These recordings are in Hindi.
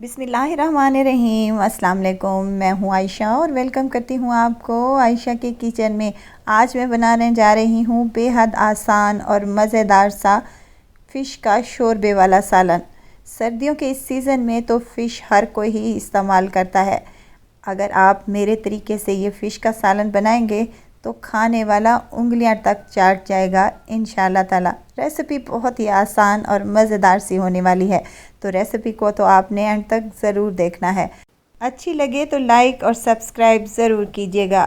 बिस्मिल्लाहिर्रहमानिर्रहीम। अस्सलाम वालेकुम। मैं हूँ आयशा और वेलकम करती हूँ आपको आयशा के किचन में। आज मैं बनाने जा रही हूँ बेहद आसान और मज़ेदार सा फ़िश का शोरबे वाला सालन। सर्दियों के इस सीज़न में तो फ़िश हर कोई ही इस्तेमाल करता है। अगर आप मेरे तरीके से ये फ़िश का सालन बनाएंगे तो खाने वाला उंगलियां तक चाट जाएगा इंशाल्लाह ताला। रेसिपी बहुत ही आसान और मज़ेदार सी होने वाली है, तो रेसिपी को तो आपने एंड तक ज़रूर देखना है। अच्छी लगे तो लाइक और सब्सक्राइब ज़रूर कीजिएगा।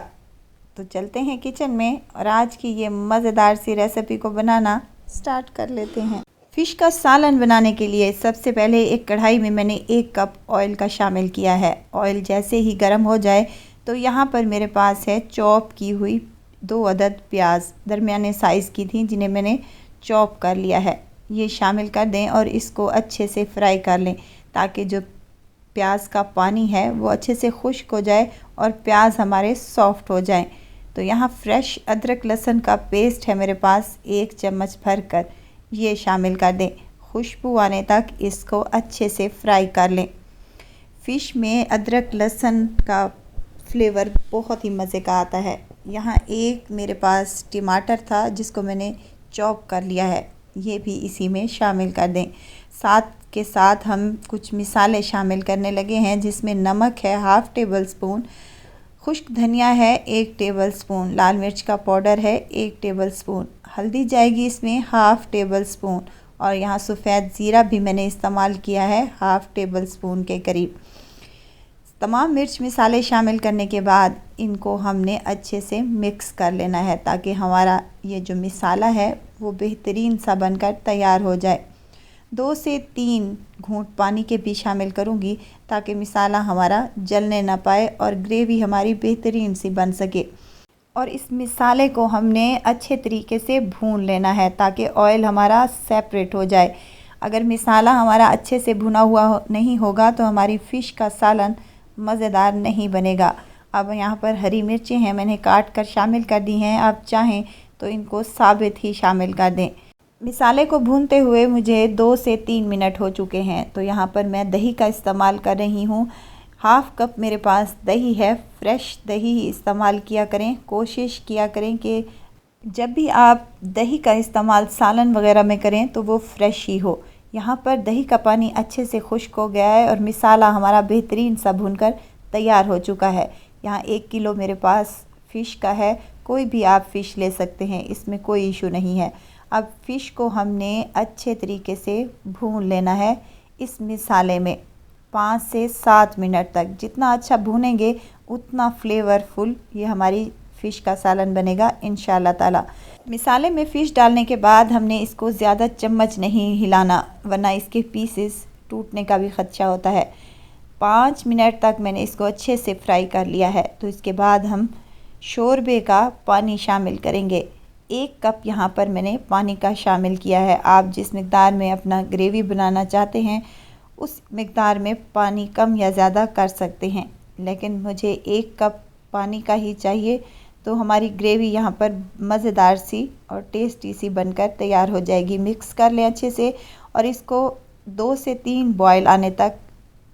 तो चलते हैं किचन में और आज की ये मज़ेदार सी रेसिपी को बनाना स्टार्ट कर लेते हैं। फ़िश का सालन बनाने के लिए सबसे पहले एक कढ़ाई में मैंने 1 कप ऑयल का शामिल किया है। ऑयल जैसे ही गर्म हो जाए तो यहाँ पर मेरे पास है चॉप की हुई 2 अदद प्याज, दरमियाने साइज़ की थी, जिन्हें मैंने चॉप कर लिया है। ये शामिल कर दें और इसको अच्छे से फ्राई कर लें ताकि जो प्याज का पानी है वो अच्छे से खुश्क हो जाए और प्याज हमारे सॉफ्ट हो जाएं। तो यहाँ फ्रेश अदरक लहसुन का पेस्ट है मेरे पास 1 चम्मच भर कर, ये शामिल कर दें। खुशबू आने तक इसको अच्छे से फ्राई कर लें। फ़िश में अदरक लहसुन का फ्लेवर बहुत ही मज़े का आता है। यहाँ एक मेरे पास टमाटर था जिसको मैंने चॉप कर लिया है, ये भी इसी में शामिल कर दें। साथ के साथ हम कुछ मिसाले शामिल करने लगे हैं, जिसमें नमक है 1/2 टेबल स्पून, खुश्क धनिया है 1 टेबल स्पून, लाल मिर्च का पाउडर है 1 टेबल स्पून, हल्दी जाएगी इसमें 1/2 टेबल स्पून और यहाँ सफ़ेद ज़ीरा भी मैंने इस्तेमाल किया है 1/2 टेबल स्पून के करीब। तमाम मिर्च मिसाले शामिल करने के बाद इनको हमने अच्छे से मिक्स कर लेना है ताकि हमारा ये जो मिसाला है वो बेहतरीन सा बनकर तैयार हो जाए। 2 से 3 घूंट पानी के भी शामिल करूँगी ताकि मिसाला हमारा जलने ना पाए और ग्रेवी हमारी बेहतरीन सी बन सके। और इस मिसाले को हमने अच्छे तरीके से भून लेना है ताकि ऑयल हमारा सेपरेट हो जाए। अगर मिसाला हमारा अच्छे से भुना हुआ नहीं होगा तो हमारी फ़िश का सालन मज़ेदार नहीं बनेगा। अब यहाँ पर हरी मिर्चें हैं, मैंने काट कर शामिल कर दी हैं। आप चाहें तो इनको साबित ही शामिल कर दें। मिसाले को भूनते हुए मुझे 2 से 3 मिनट हो चुके हैं, तो यहाँ पर मैं दही का इस्तेमाल कर रही हूँ। 1/2 कप मेरे पास दही है। फ्रेश दही इस्तेमाल किया करें। कोशिश किया करें कि जब भी आप दही का इस्तेमाल सालन वगैरह में करें तो वो फ्रेश ही हो। यहाँ पर दही का पानी अच्छे से खुश्क हो गया है और मिसाला हमारा बेहतरीन सा भुनकर तैयार हो चुका है। यहाँ 1 किलो मेरे पास फ़िश का है, कोई भी आप फ़िश ले सकते हैं, इसमें कोई इशू नहीं है। अब फ़िश को हमने अच्छे तरीके से भून लेना है इस मिसाले में 5 से 7 मिनट तक। जितना अच्छा भूनेंगे उतना फ्लेवरफुल ये हमारी फ़िश का सालन बनेगा इंशाल्लाह ताला। मिसाले में फ़िश डालने के बाद हमने इसको ज़्यादा चम्मच नहीं हिलाना, वरना इसके पीसेस टूटने का भी ख़दशा होता है। 5 मिनट तक मैंने इसको अच्छे से फ्राई कर लिया है। तो इसके बाद हम शोरबे का पानी शामिल करेंगे। 1 कप यहाँ पर मैंने पानी का शामिल किया है। आप जिस मकदार में अपना ग्रेवी बनाना चाहते हैं उस मकदार में पानी कम या ज़्यादा कर सकते हैं, लेकिन मुझे 1 कप पानी का ही चाहिए। तो हमारी ग्रेवी यहाँ पर मज़ेदार सी और टेस्टी सी बनकर तैयार हो जाएगी। मिक्स कर लें अच्छे से और इसको 2 से 3 बॉयल आने तक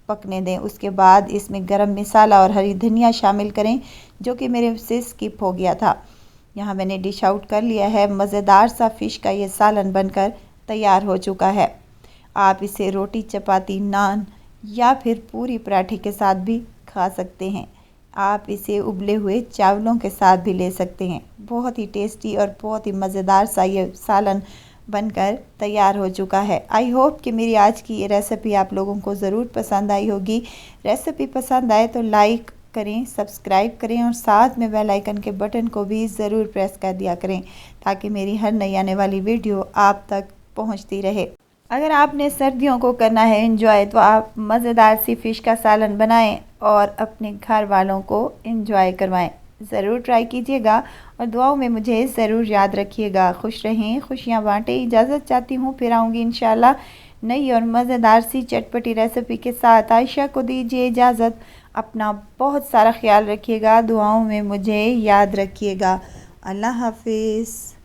पकने दें। उसके बाद इसमें गरम मसाला और हरी धनिया शामिल करें, जो कि मेरे से स्किप हो गया था। यहाँ मैंने डिश आउट कर लिया है। मज़ेदार सा फ़िश का ये सालन बनकर तैयार हो चुका है। आप इसे रोटी, चपाती, नान या फिर पूरी पराठे के साथ भी खा सकते हैं। आप इसे उबले हुए चावलों के साथ भी ले सकते हैं। बहुत ही टेस्टी और बहुत ही मज़ेदार सा ये सालन बनकर तैयार हो चुका है। आई होप कि मेरी आज की ये रेसिपी आप लोगों को ज़रूर पसंद आई होगी। रेसिपी पसंद आए तो लाइक करें, सब्सक्राइब करें और साथ में बेल आइकन के बटन को भी ज़रूर प्रेस कर दिया करें ताकि मेरी हर नई आने वाली वीडियो आप तक पहुँचती रहे। अगर आपने सर्दियों को करना है एंजॉय, तो आप मज़ेदार सी फ़िश का सालन बनाएं और अपने घर वालों को एंजॉय करवाएं। ज़रूर ट्राई कीजिएगा और दुआओं में मुझे ज़रूर याद रखिएगा। खुश रहें, खुशियाँ बांटें। इजाज़त चाहती हूँ, फिर आऊँगी इंशाल्लाह नई और मज़ेदार सी चटपटी रेसिपी के साथ। आयशा को दीजिए इजाज़त। अपना बहुत सारा ख्याल रखिएगा। दुआओं में मुझे याद रखिएगा। अल्लाह हाफिज़।